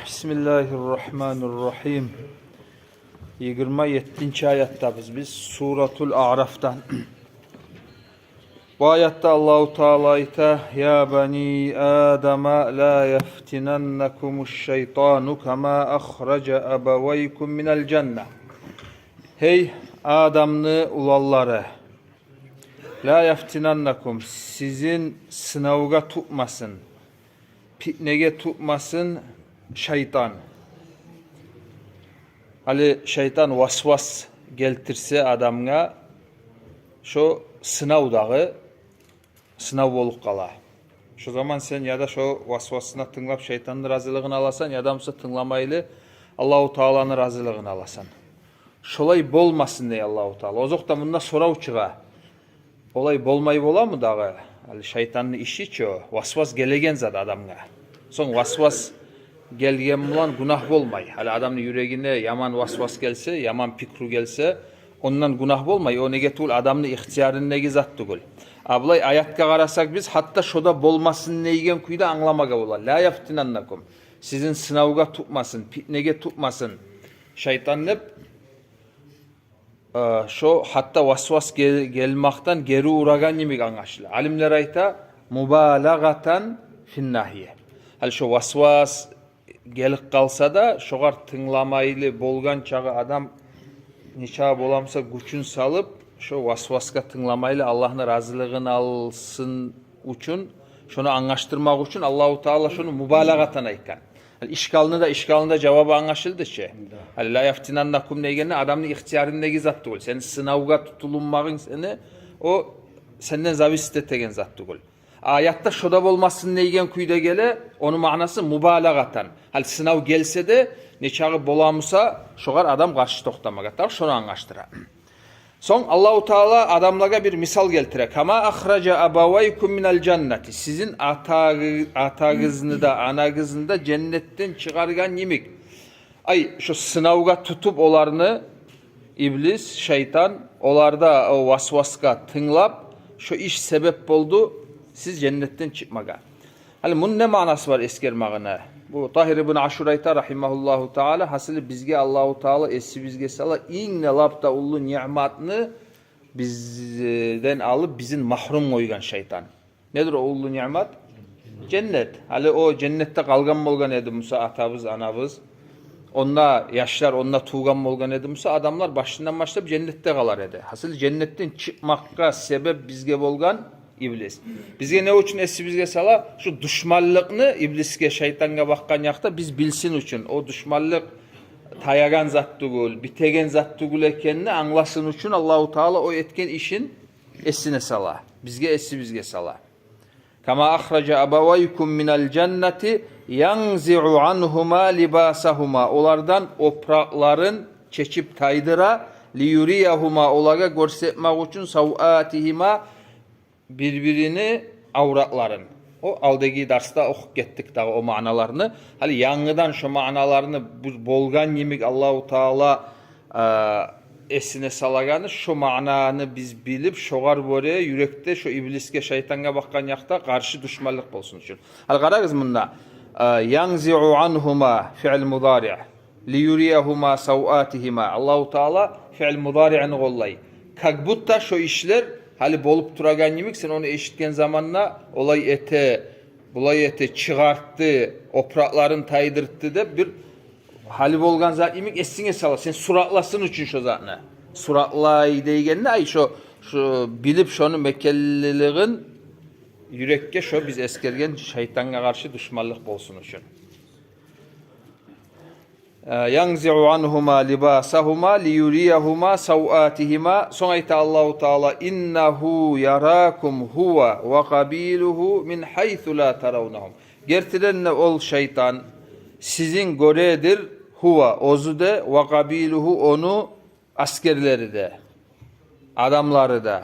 Bismillahirrahmanirrahim. 27. ayettayız biz Suratul A'raf'tan. Bu ayette Allahu Teala ayta: "Ya bani Adem la yeftinennekumüş şeytanu kema ahraca abawaykum minel cennet." Hey Adamlı ulalları, la yeftinennekum, sizin sınavga tutmasın, fitnege tutmasın şeytan. Ali şeytan vasvas geltirse adamga, şu sınav dağı sınav bolup kala. Şu zaman sen ya da şu vasvasına tınlap şeytanın razılığını alasan, ya da mısa tınlamaylı Allahu Teala'nın razılığını alasan. Şolay bolmasın diye Allahu Teala. Ozokta bunda sorav çığa. Olay bolmayı bola mı dağı? Ali şeytanın işi ço. Vasvas gelegen zat adamga. Son vasvas gelgen bulan günah bolmay. Hali adamın yüreğine yaman vasvas gelse, yaman pikru gelse, ondan günah bolmay. O nege tuğul adamın ihtiyarındaki zat tuğul. Ablay ayatka karasak biz hatta şoda bolmasın neygen kuyda anlamaga bola. La yaftinannakum. Sizin sınavga tutmasın, fitnege tutmasın. Şeytan hep şu hatta vasvas gelmaktan geri uğragan yemek anlaşılır. Alimler ayta mubalagatan finnahiye. Hal şu vasvas gelip kalsa da şoğar tınlamaylı bolgan çağı adam niçağı bolamsa güçün salıp şu vasvaska tınlamaylı Allah'ın razılığını alsın üçün, şunu anlaştırmak için Allahu Teala şunu mubalagatan aykan. İşgalında cevabı anlaşıldı ki. Hali la yaftinannakum neygenine adamın ihtiyarındaki zat değil. Senin sınavga tutulunmağın seni o senden zavis etegen zat değil. Ayatta şoda bolmasın neygen kuyda gele onun manası mubalagatan. Hal sınav gelse de neçağı bolamısa şoğar adam karşı toktamaga. Şunu anlaştıra. Son Allahu Teala adamlara bir misal geltire. Kama ahraca abawaykum minel cenneti. Sizin atağızını da anağızını da cennetten çıkargan yemek. Ay şu sınavga tutup olarını iblis, şeytan olarda o vasvaska tınlap şu iş sebep oldu. Siz cennetten çıkmaga. Hani bunun ne manası var eskermağına? Bu Tahir ibn Aşurayta rahimahullahu Teala hasılı bizge Allahu Teala esi bizge sala inne labda ullu ni'matını bizden alıp bizim mahrum koygan şeytan. Nedir o ullu ni'mat? Cennet. Hani o cennette kalgan bolgan edi Musa atabız anabız. Onda yaşlar onda tuğgan bolgan edi Musa adamlar başından başlayıp cennette kalar edi. Hasılı cennetten çıkmakka sebep bizge bolgan iblis. Bizge ne için esi bizge sala? Şu düşmanlıkını ibliske, şeytanga bakkan yakta biz bilsin için. O düşmanlık tayagan zat tugul, bitegen zat tugul ekenini anlasın için Allahu Teala o etken işin esine sala. Bizge esi bizge sala. Kama ahraca abawaykum minel cenneti yanzi'u anhuma libasahuma. Olardan oprakların çeçip taydıra liyuriyahuma olaga görsetmek için sav'atihima birbirini avratların. O aldaki derste okuyup gittik daha o manalarını. Hali yanıdan şu manalarını bolgan yemek Allahu Teala esine salaganı şu mananı biz bilip şoğar böyle yürekte şu ibliske şeytanga bakkan yakta karşı düşmanlık olsun için. Hali qaragız bunda yanzi'u anhuma fi'l mudari' li yuriyahuma sav'atihima. Allahu Teala fi'l mudari'ni gollay. Kagbutta şu işler hali bolup duragan yemek sen onu eşitken zamanla olay ete çıkarttı, oprakların taydırttı da bir hali bolgan zat yemek esine sala. Sen suratlasın için şu zatına. Suratlay deygenine ay şu bilip şunu Mekkelilerin yürekke şu biz eskergen şeytana karşı düşmanlık bolsun için. Yanzi'u anhuma libasahuma liyuriyahuma sav'atihima. Sonra ayta Allahu Teala innehu yarakum huwa ve kabiluhu min haythu la tarawnahum. Gertirenle ol şeytan sizin göredir huwa ozu de ve kabiluhu onu askerleri de adamları da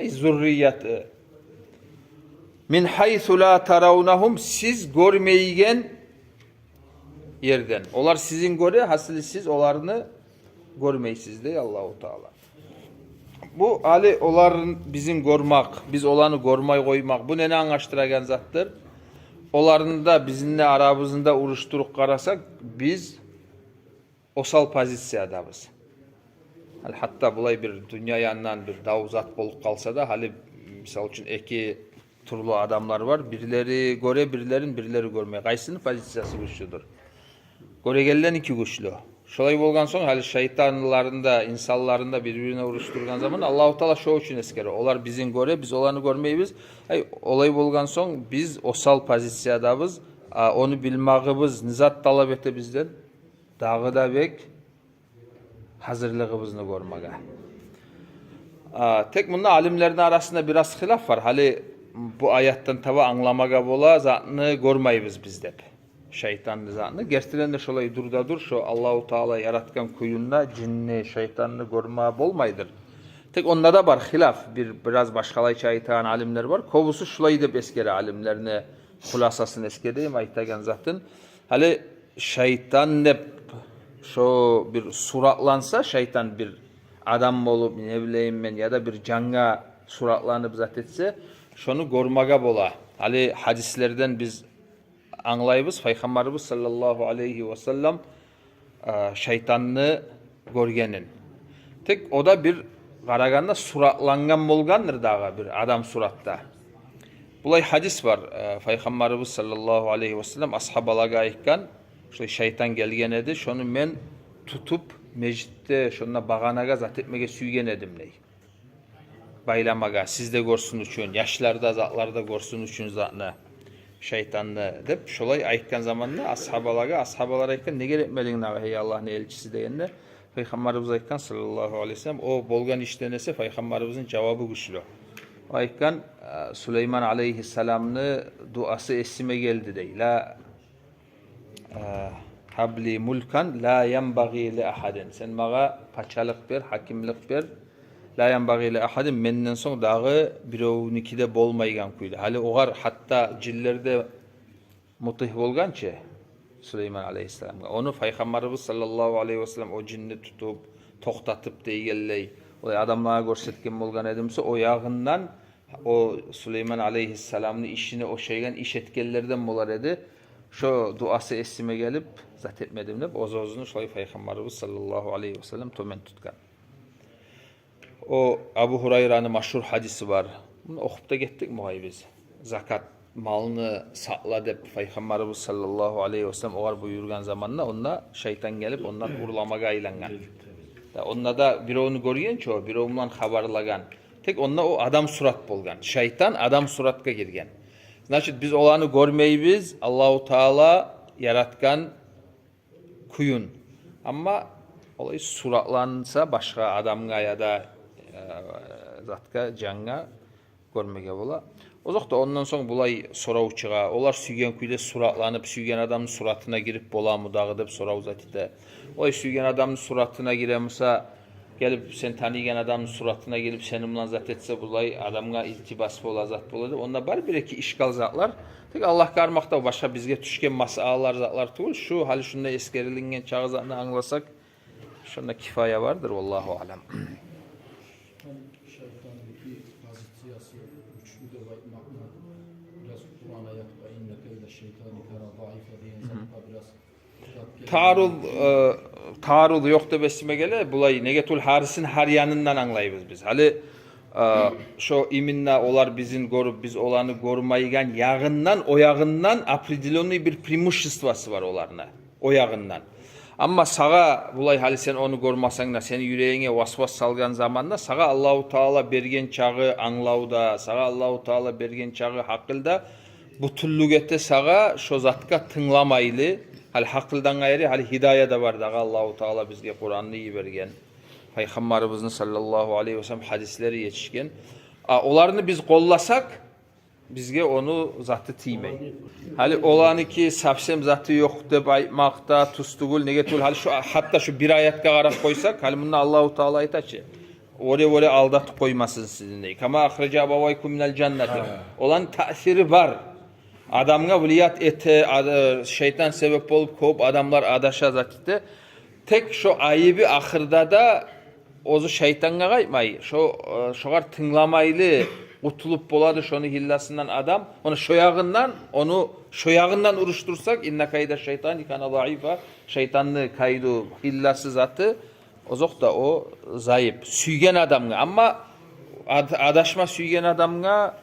zürriyeti min haythu la tarawnahum siz görmeyigen yerden. Olar sizin göre hasılı siz olarını görmeysiz de Allahu Teala. Bu ali oların bizim görmek, biz olanı görmay koymak. Bu ne anlaştıragan zattır? Olarını da bizimle aramızda uruşturup qarasak, biz osal pozisiyadabız. Hatta bulay bir dünya yanından bir davuzat bolup kalsa da hali misal için iki turlu adamlar var. Birileri göre birileri görmeye. Kaysının pozisiyası güçlüdür. Göre gelen iki güçlü. Şolay bolgan soň hali şeytanlarında, insanlarında birbirine uruşturgan zaman Allahu Taala şo üçün eskeri. Olar bizin göre, biz olanı görmeybiz. Olay bolgan soň biz osal pozisiyadabız. Onu bilmagыбыз nizat talap ete bizden. Dağı da bek hazırlığımızı görmege. Tek bunda alimlerin arasında biraz hilaf var. Hali bu ayattan tava anlamaga bola zatını görmeyibiz biz dep. Şeytanın zatını. Gerçekten de şolay dur. Şu Allahu Teala yaratkan kuyunla cinni, şeytanını görmeye bolmaydır. Tek onda da var hilaf. Biraz başkalayça aytan alimler var. Kovusu şolay dep eskeri alimlerine hulasasını eskedeyim aytagan zatın. Hali şeytan dep şu bir suratlansa şeytan bir adam olup ne bileyim ben ya da bir canga suratlanıp zat etse şonu görmege bola. Hali hadislerden biz anlayыбыз Peygamberimiz sallallahu aleyhi ve sellem şeytanını görgenin. Tek o da bir qaraganda suratlangan bolgandır dağı bir adam suratda. Bulay hadis var. Peygamberimiz sallallahu aleyhi ve sellem ashabalaga aytkan şeytan gelgen edi. Şonu men tutup meclitte şonuna baganaga zat etmege suygen edim ney. Baylamaga sizde görsün üçün, yaşlarda zatlarda görsün üçün zatını şeytanını dep şolay aytkan zamanda ashabalar aytkan ne gerekmeliğin hey Allah'ın elçisi degende Peygamberimiz aytkan sallallahu aleyhi ve sellem o bolgan iştenese Peygamberimizin cevabı güçlü. Aytkan Süleyman aleyhisselam'ını duası esime geldi dey. La habli mulkan la yanbaghi li ahadin. Sen maga paçalık ber, hakimlik ber. La yanbaghi li ahadin menden soň dağı birovnikide bolmaygan kuydu. Hali ogar hatta cillerde mutih bolgançı Süleyman aleyhisselam'a. Onu Peygamberimiz sallallahu aleyhi ve sellem o cinni tutup toktatıp deygelley. O adamlara görsetken bolgan edimse o yağından o Süleyman aleyhisselam'ın işini o şeyden iş etkenlerden bolar edi. Şu duası esime gelip zat etmedim de ozozunu şolay Peygamberimiz sallallahu aleyhi ve sellem tomen tutkan. O Abu Hurayra'nın maşhur hadisi var. Bunu okup da gittik muhay biz. Zakat malını sakla dep Peygamberimiz sallallahu aleyhi ve sellem oğar buyurgan zamanla onunla şeytan gelip ondan urlamaga aylangan. Onunla da birovunu görgen ço, birovundan habarlagan. Tek onunla o adam surat bolgan. Şeytan adam suratka girgen. Значит biz olanı görmeybiz. Allahu Teala yaratgan kuyun. Ama olay suratlansa başka adamga ya da zatka canga görmege bola. Ozakta ondan soň bulay sorau çıga. Olar süygen kuyda suratlanıp süygen adamın suratına girip bolamı dağı dep sorau zatite. Olay süygen adamın suratına giremisa gelip sen tanıyan adamın suratına gelip seninle zat etse bulay adamga iltibas bola zat boladı. Onda bar bir iki işgal zatlar. Tek Allah karmakta başka bizge düşken masalalar zatlar tuğul. Şu hali şunda eskerilingen çağı zatını anlasak şunda kifaya vardır vallahu alem. Taarruz yok da besime gele bulay Negetul Haris'in her yanından anlayırız biz. Hali şu iminna olar bizim görüp biz olanı görmeyigen yağından o yağından определенный bir преимуществосы var olarına. O yağından. Ama sağa bulay hali sen onu görmasan da seni yüreğine vasvas salgan zamanda sağa Allahu Teala bergen çağı anlauda, sağa Allahu Teala bergen çağı hakılda bu tullugette sağa şu zatka tınlamaylı. Hal hakıldan gayrı hal hidayet de var da Allahu Teala bizge Kur'an'ı iyi bergen. Peygamberimizin sallallahu aleyhi ve sellem hadisleri yetişken. Olarını biz kollasak bizge onu zatı tiymey. Hali olanı ki safsem zatı yok dep aytmakta tustugul negetul hal şu hatta şu bir ayetga qarap koysak hal bunda Allahu Teala aytaçı. Ore aldatıp koymasın sizinle. Kama ahreca abavaykum minel cenneti. Olan tasiri var. Adamga viliyat ete şeytan sebep olup koyup adamlar adaşa zatite. Tek şu ayıbı ahırda da ozu şeytanga qaytmay. Şoğar tınlamaylı Kutulup boladı şonu hillasından adam. Onu şoyağından uruştursak inna kayda şeytan ikana zayıfa. Şeytanlı kaydu hillası zatı ozok da o zayıf. Süygen adamga ama adaşma süygen adamga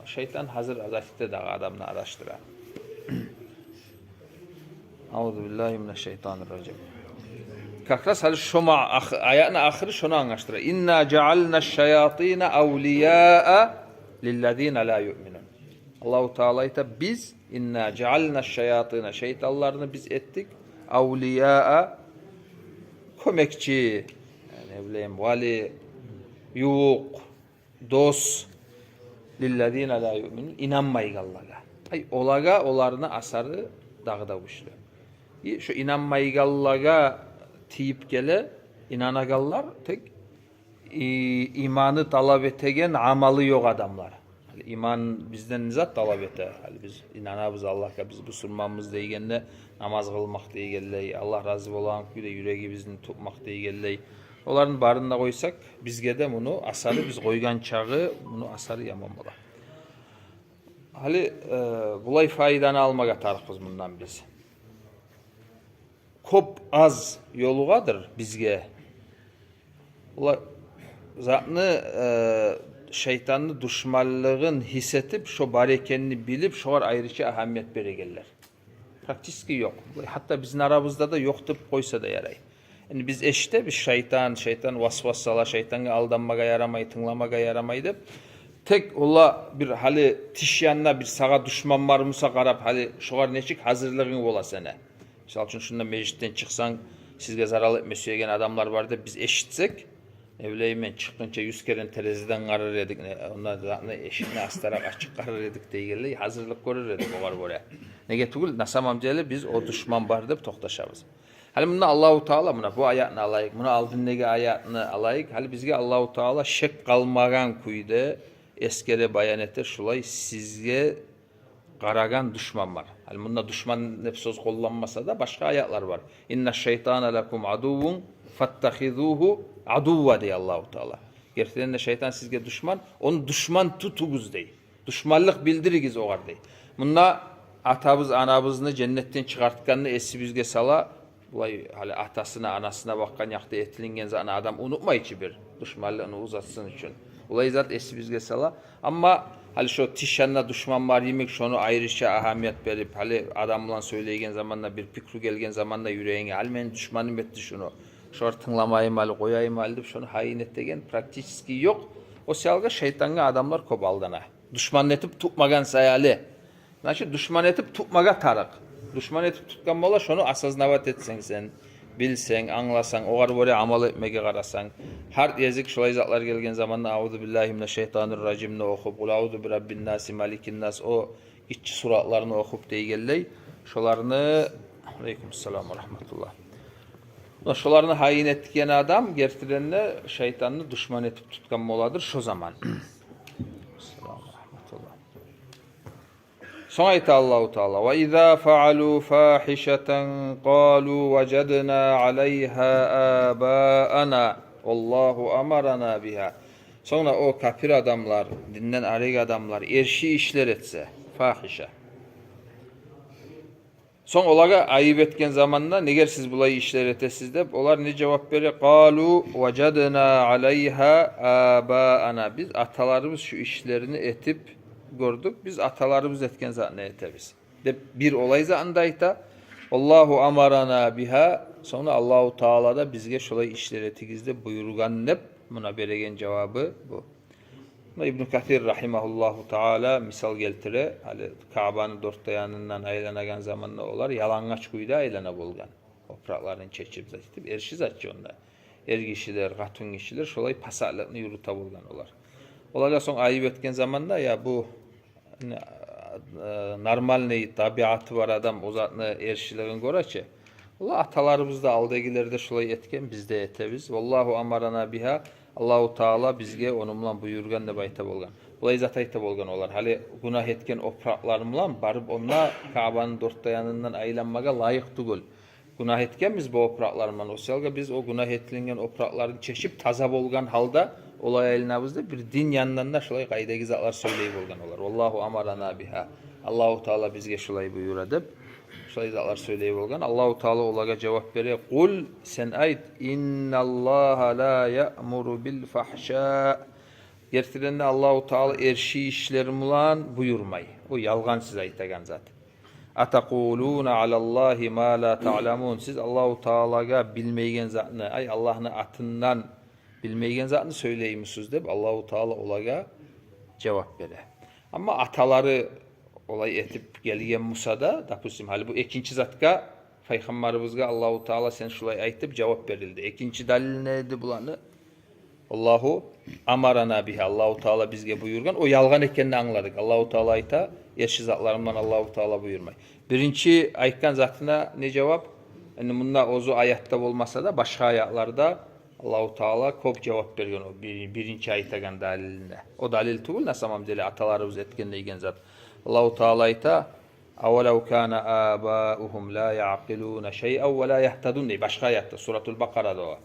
şeytan hazır azafette da adamla araştıra. Euzubillahimineşşeytanirracim. Kakras hali şoma ayatın ahırı şunu anlaştırır. İnna cealna şeyatine evliya'a lillezine la yu'minun. Allahu Teala biz inna cealna şeyatine şeytanlarını biz ettik evliya'a kömekçi yani ne bileyim vali yuq dost lillezine la yu'minun inanmaygallaga. Ay olaga olarına asarı dağda güçlü. Şu inanmaygallaga tiyip gele inanagallar tek imanı talep etegen amalı yok adamlar. Yani iman bizden nizat talep ete. Yani biz inanabız Allah'a, biz Müslümanımız deygende namaz kılmak deygelley, Allah razı olan güde yüreği bizden tutmak deygelley. Onların barına koysak bizge de bunu asarı biz koygan çağı bunu asarı yamamalı. Hali bulay faydanı almaga tarıkız bundan biz. Kop az yolugadır bizge. Ula zatını şeytanlı düşmanlığın hissetip şu barekenini bilip şoğar ayrıca ahamiyet beregeller. Praktiski yok. Hatta bizim aramızda da yoktur koysa da yaray. Yani biz eşte bir şeytan vasvasala şeytanga aldanmaga yaramay, tınlamaga yaramay dep tek ola bir hali tişyanna bir sağa düşman var mısa qarab hali şoğar neçik hazırlığın ola sene. Misal için şunda meclisten çıksan sizge zarar etmesiyen adamlar var da biz eşitsek evleymen çıkınca 100 kere tereziden qarar edik. Onlar da eşitini astarak açık qarar edik deygelle hazırlık görür edik o var böyle. Nege tugul nasamam jeli biz o düşman var dep toqtaşabız. Hali bunda Allahu Teala buna bu ayatını alayık. Buna aldığındaki ayatını alayık. Hali bizge Allahu Teala şek kalmagan kuyda eskere bayan eter şulay sizge qaragan düşman var. Hali bunda düşman hep söz kullanmasa da başka ayatlar var. İnne şeytana lekum aduvun fattahizuhu aduva diye Allahu Teala. Gerçekten de şeytan sizge düşman. Onu düşman tutuguz dey. Düşmanlık bildirigiz o gar dey. Bunda atabız anabızını cennetten çıkartkanını esi bizge sala bulay hali atasına anasına bakkan yakta etilingen zaten adam unutmayıcı bir düşmanlığını uzatsın için. Bulay zat esi bizge sala ama hali şu tişanla düşman var yemek şunu ayrıca ahamiyet verip hali adamla söyleygen zamanla bir pikru gelgen zamanla yüreğine hali men düşmanım etti şunu. Şor tınlamayım hali koyayım hali deyip şunu hain et degen praktiski yok. O salga şeytanga adamlar kop aldana. Düşman etip tutmagan sayali. Naşı düşman etip tutmaga tarık. Düşman etip tutkan bola şunu asaznavat etsen sen, bilsen, anlasan, oğar böyle amal etmege qarasan. Her yezik şulay zatlar gelgen zamanda Euzubillahimineşşeytanirracim ne okup, Euzu birabbin nasi malikin nas o iççi suratlarını okup deygelley. Şolarını Aleykümselam ve rahmetullah. Şolarını hain ettiken adam gertirenle şeytanını düşman etip tutkan boladır şu zaman. Sonra ayet Allahu Teala ve izâ fealû fâhişeten qâlû vecednâ aleyhâ âbâ'anâ Allahu amarana biha. Sonra o kafir adamlar, dinden arık adamlar erşi işler etse, fahişe. Son olaga ayıp etken zamanla neger siz bulayı işler etesiz de onlar ne cevap verir? Qalu vecednâ aleyhâ âbâ'anâ. Biz atalarımız şu işlerini etip gördük. Biz atalarımız etken zaten etebiz. De bir olay zandayta Allahu amarana biha. Sonra Allahu Teala da bizge şolay işler etigizde buyurgan nep buna beregen cevabı bu. İbn Kathir rahimahullahu Teala misal geltire hali Ka'banın dört dayanından aylanagan zamanla olar yalangaç kuyda aylana bolgan. Topraklarını çeçip zatip erşi zatçı onda. Er kişiler, katun kişiler şolay pasarlıkını yürüta bolgan olar. Olaga son ayıp etken zamanda ya bu normal ne tabiatı var adam o zatını erşilerin göreçe. Allah atalarımız da aldagilerde şolay etken biz de etebiz. Vallahu amarana biha. Allahu Teala bizge onunla buyurgan da bayta bolgan. Olay zat ayta bolgan olar. Hali günah etken opraklarımla barıp onunla Ka'banın dört dayanından aylanmaga layık tugul. Günah etken biz bu opraklarımla. O salga biz o günah etilingen opraklarını çeşip taza bolgan halda olay aylanabızda bir din yanından da şulay gaydagi zatlar söyleyip olgan olar. Wallahu amarana biha. Allahu Teala bizge şulay buyura deb şulay zatlar söyleyip olgan. Allahu Teala olaga cevap bere. Kul sen ayt innallaha la ya'muru bil fahşa. Gerçekten Allahu Teala erşi işlerim ulan buyurmay. O yalgan siz aytagan zat. Atakuluna alallahi ma la ta'lamun. Siz Allahu Teala'ga bilmeygen zatını, ay Allah'ın atından bilmeygen zatını söyleymişsiniz deb Allahu Teala olaga cevap bere. Ama ataları olay etip gelgen Musa'da, dapusim hali bu ikinci zatka Peygamberimizge Allahu Teala sen şulay aytıp cevap verildi. İkinci dalil neydi bulanı? Allahu amarana biha. Allahu Teala bizge buyurgan. O yalgan ekenini anladık. Allahu Teala ayta yerşi zatlarından Allahu Teala buyurmay. Birinci aytkan zatına ne cevap? Yani bunda ozu ayatta olmasa da başka ayatlarda Allahu Teala kop cevap bergen o birinci aytagan dalilinde. O dalil tuğul nasamam deli atalarımız etkenleygen zat. Allahu Teala ayta "Avelav kana abauhum la ya'qiluna şey'en ve la yahtadun" diye başka ayatta Suratul Bakara'da o.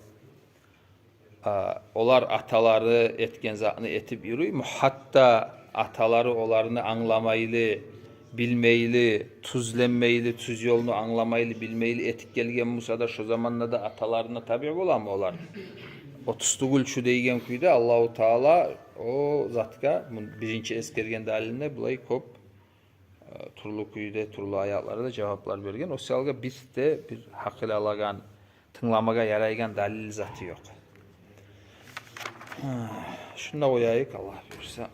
Olar ataları etken zatını etip yürüy. Hatta ataları olarını anlamaylı, bilmeyli, tuzlenmeyli, tuz yolunu anlamaylı, bilmeyli etik gelgen Musa'da şu zamanla da atalarına tabi olan mı olar? O tustugul şu deygen kuyda Allahu Teala o zatka birinci eskergen dalilinde bulay kop turlu kuyda, turlu ayaklarda cevaplar bergen. O salga bir de bir hakil alagan, tınlamaga yaraygan dalil zatı yok. Şunda koyayık Allah bilirse.